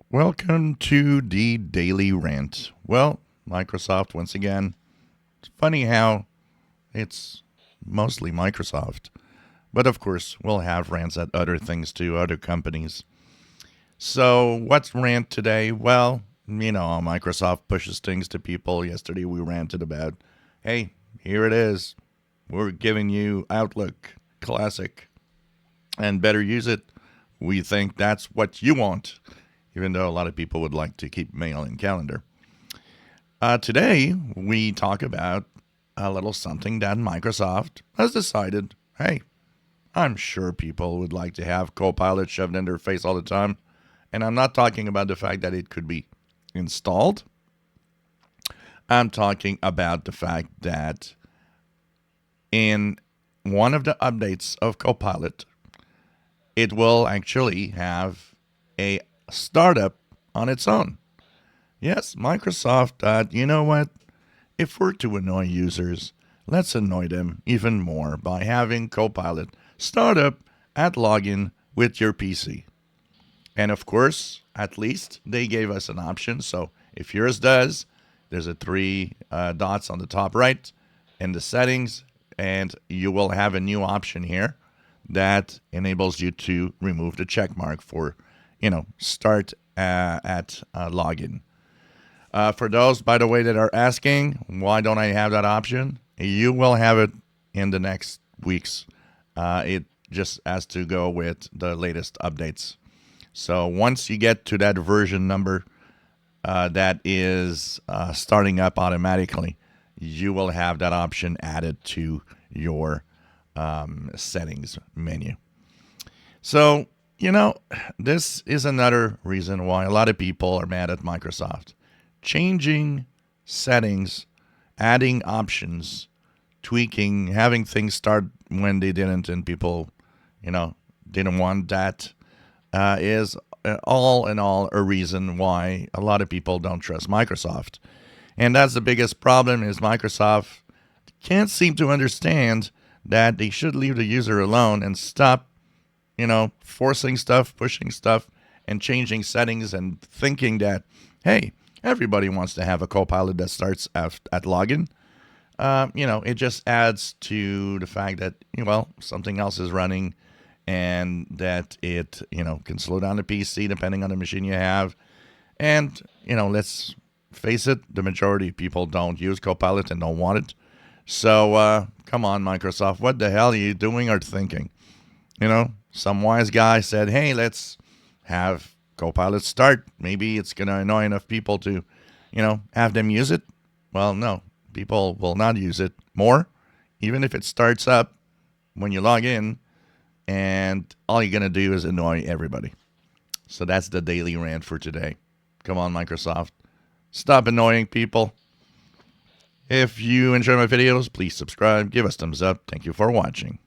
Welcome to the Daily Rant. Well, Microsoft once again. It's funny how it's mostly Microsoft. But of course, we'll have rants at other things too, other companies. So, what's rant today? Well, Microsoft pushes things to people. Yesterday we ranted about, hey, here it is. We're giving you Outlook Classic and better use it. We think that's what you want, even though a lot of people would like to keep mail and calendar. Today, we talk about a little something that Microsoft has decided, hey, I'm sure people would like to have Copilot shoved in their face all the time. And I'm not talking about the fact that it could be installed. I'm talking about the fact that in one of the updates of Copilot, it will actually have a startup on its own. Yes, Microsoft thought, you know what? If we're to annoy users, let's annoy them even more by having Copilot start up at login with your PC. And of course, at least they gave us an option. So if yours does, there's a three dots on the top right in the settings, and you will have a new option here that enables you to remove the check mark for, start at login. For those, by the way, that are asking, why don't I have that option? You will have it in the next weeks. It just has to go with the latest updates. So once you get to that version number that is starting up automatically, you will have that option added to your settings menu. So, this is another reason why a lot of people are mad at Microsoft. Changing settings, adding options, tweaking, having things start when they didn't, and people, didn't want that, is all in all a reason why a lot of people don't trust Microsoft. And that's the biggest problem is Microsoft can't seem to understand that they should leave the user alone and stop, forcing stuff, pushing stuff, and changing settings and thinking that, hey, everybody wants to have a Copilot that starts at login. It just adds to the fact that, something else is running and that it, can slow down the PC depending on the machine you have. And, let's face it, the majority of people don't use Copilot and don't want it. So, come on, Microsoft, what the hell are you doing or thinking? Some wise guy said, hey, let's have Copilot start. Maybe it's going to annoy enough people to, have them use it. Well, no, people will not use it more, even if it starts up when you log in, and all you're going to do is annoy everybody. So that's the daily rant for today. Come on, Microsoft. Stop annoying people. If you enjoy my videos, please subscribe, give us thumbs up. Thank you for watching.